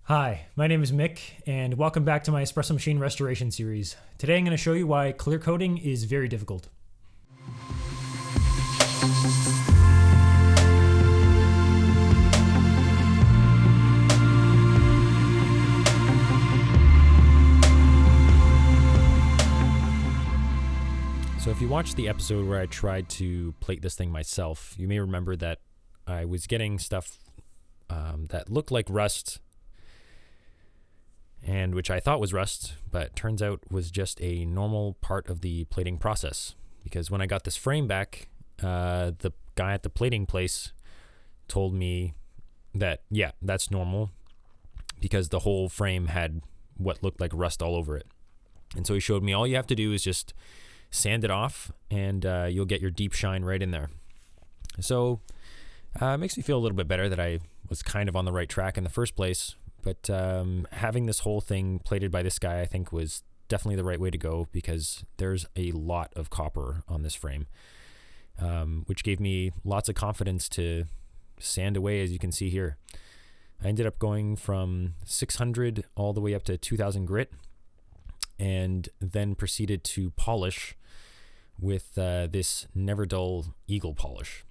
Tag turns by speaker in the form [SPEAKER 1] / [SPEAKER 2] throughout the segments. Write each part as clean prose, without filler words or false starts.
[SPEAKER 1] Hi, my name is Mick, and welcome back to my Espresso machine restoration series. Today I'm going to show you why clear coating is very difficult.
[SPEAKER 2] So if you watched the episode where I tried to plate this thing myself, you may remember that I was getting stuff that looked like rust, and which I thought was rust, but turns out was just a normal part of the plating process. Because when I got this frame back, the guy at the plating place told me that, yeah, that's normal, because the whole frame had what looked like rust all over it. And so he showed me all you have to do is just sand it off, and you'll get your deep shine right in there. So it makes me feel a little bit better that I was kind of on the right track in the first place. But having this whole thing plated by this guy, I think, was definitely the right way to go, because there's a lot of copper on this frame, which gave me lots of confidence to sand away, as you can see here. I ended up going from 600 all the way up to 2000 grit, and then proceeded to polish with this Never Dull Eagle polish.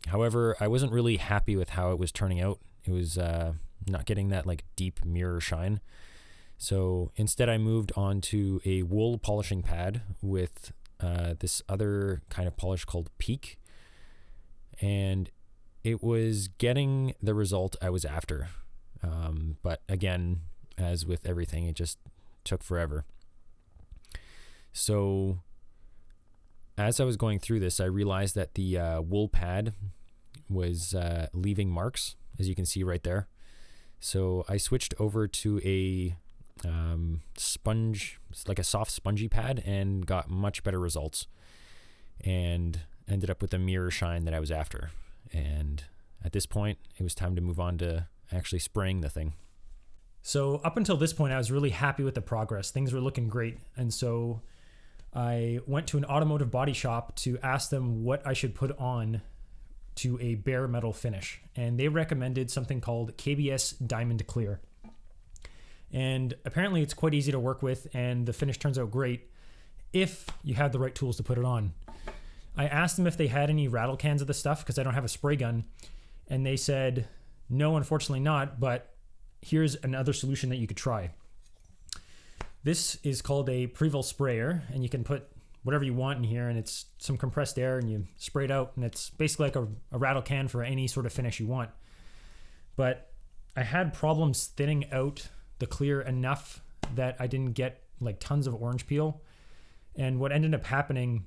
[SPEAKER 2] However, I wasn't really happy with how it was turning out. It was not getting that like deep mirror shine. So instead I moved on to a wool polishing pad with this other kind of polish called Peak, and it was getting the result I was after. But again, as with everything, it just took forever. So as I was going through this, I realized that the wool pad was leaving marks, as you can see right there. So I switched over to a sponge, like a soft spongy pad, and got much better results, and ended up with the mirror shine that I was after. And at this point, it was time to move on to actually spraying the thing.
[SPEAKER 1] So up until this point, I was really happy with the progress. Things were looking great. And so I went to an automotive body shop to ask them what I should put on to a bare metal finish. And they recommended something called KBS Diamond Clear. And apparently it's quite easy to work with, and the finish turns out great if you have the right tools to put it on. I asked them if they had any rattle cans of the stuff, because I don't have a spray gun. And they said, no, unfortunately not, but here's another solution that you could try. This is called a Preval sprayer, and you can put whatever you want in here, and it's some compressed air, and you spray it out, and it's basically like a rattle can for any sort of finish you want. But I had problems thinning out the clear enough that I didn't get like tons of orange peel. And what ended up happening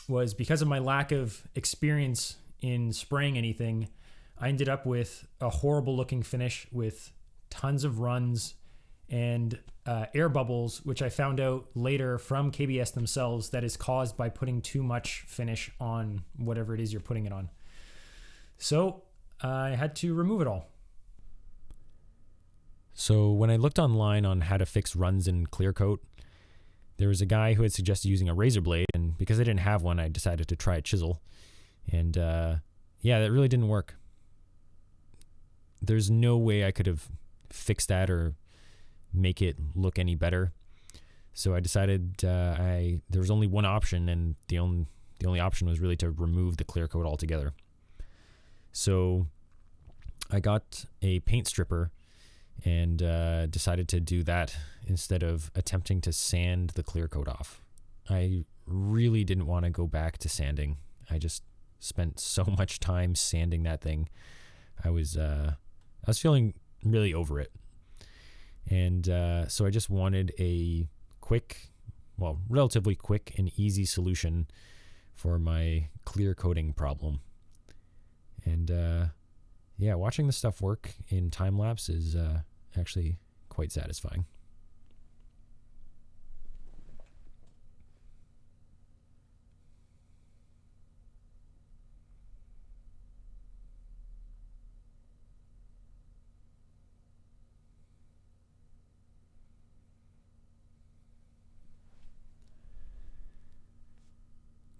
[SPEAKER 1] was, because of my lack of experience in spraying anything, I ended up with a horrible looking finish with tons of runs and air bubbles, which I found out later from KBS themselves that is caused by putting too much finish on whatever it is you're putting it on. So I had to remove it all.
[SPEAKER 2] So when I looked online on how to fix runs in clear coat, there was a guy who had suggested using a razor blade, and because I didn't have one, I decided to try a chisel. And yeah, that really didn't work. There's no way I could have fixed that or make it look any better. So I decided there was only one option, and the only option was really to remove the clear coat altogether. So I got a paint stripper and decided to do that instead of attempting to sand the clear coat off. I really didn't want to go back to sanding. I just spent so much time sanding that thing. I was feeling really over it. And so I just wanted a relatively quick and easy solution for my clear coating problem. And yeah, watching this stuff work in time lapse is actually quite satisfying.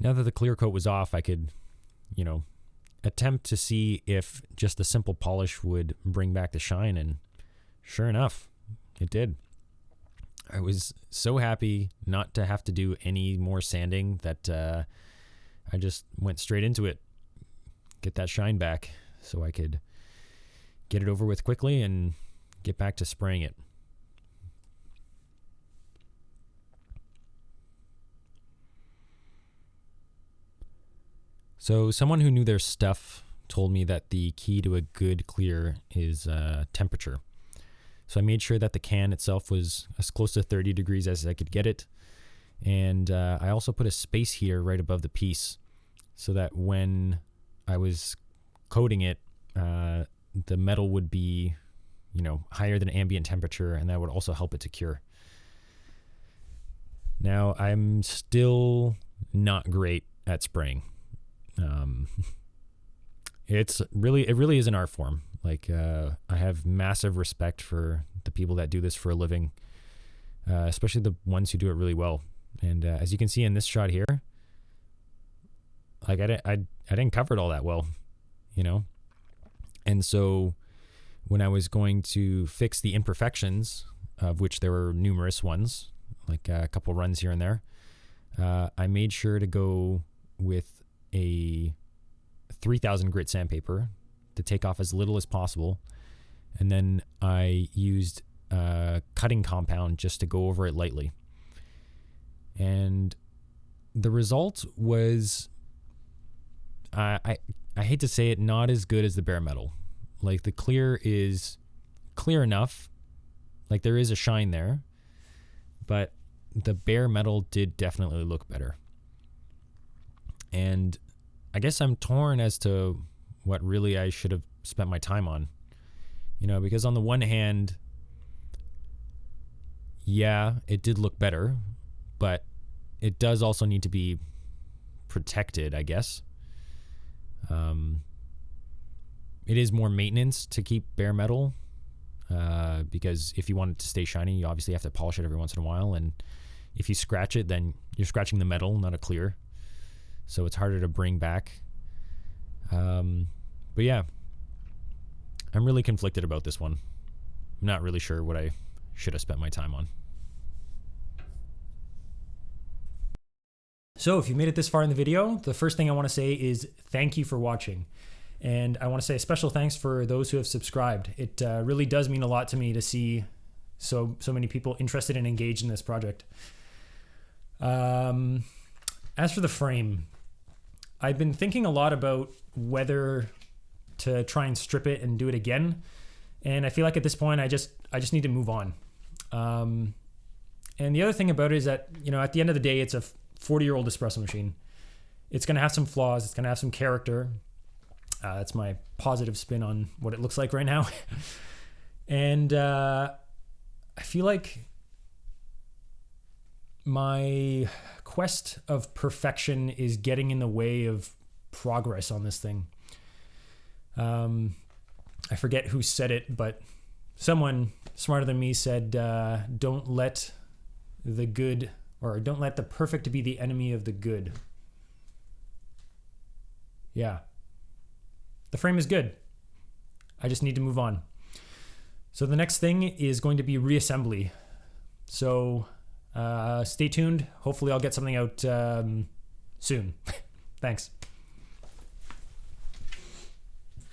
[SPEAKER 2] Now that the clear coat was off, I could, attempt to see if just a simple polish would bring back the shine, and Sure enough, it did. I was so happy not to have to do any more sanding that I just went straight into it, get that shine back so I could get it over with quickly and get back to spraying it. So someone who knew their stuff told me that the key to a good clear is temperature. So I made sure that the can itself was as close to 30 degrees as I could get it. And I also put a space heater right above the piece so that when I was coating it, the metal would be, higher than ambient temperature, and that would also help it to cure. Now, I'm still not great at spraying. It really is an art form. Like, I have massive respect for the people that do this for a living, especially the ones who do it really well. And as you can see in this shot here, like I didn't cover it all that well, And so when I was going to fix the imperfections, of which there were numerous ones, like a couple runs here and there, I made sure to go with a 3000 grit sandpaper to take off as little as possible. And then I used cutting compound just to go over it lightly. And the result was, I hate to say it, not as good as the bare metal. Like, the clear is clear enough, like there is a shine there, but the bare metal did definitely look better. And I guess I'm torn as to what really I should have spent my time on, because on the one hand, yeah, it did look better, but it does also need to be protected, I guess. It is more maintenance to keep bare metal, because if you want it to stay shiny, you obviously have to polish it every once in a while. And if you scratch it, then you're scratching the metal, not a clear. So it's harder to bring back. But yeah, I'm really conflicted about this one. I'm not really sure what I should have spent my time on.
[SPEAKER 1] So if you made it this far in the video, the first thing I want to say is thank you for watching. And I want to say a special thanks for those who have subscribed. It really does mean a lot to me to see so many people interested and engaged in this project. As for the frame, I've been thinking a lot about whether to try and strip it and do it again. And I feel like at this point, I just need to move on. And the other thing about it is that, at the end of the day, it's a 40-year-old espresso machine. It's going to have some flaws. It's going to have some character. That's my positive spin on what it looks like right now. And I feel like my quest of perfection is getting in the way of progress on this thing. I forget who said it, but someone smarter than me said, don't let the perfect be the enemy of the good. Yeah. The frame is good. I just need to move on. So the next thing is going to be reassembly. So stay tuned. Hopefully I'll get something out soon. Thanks.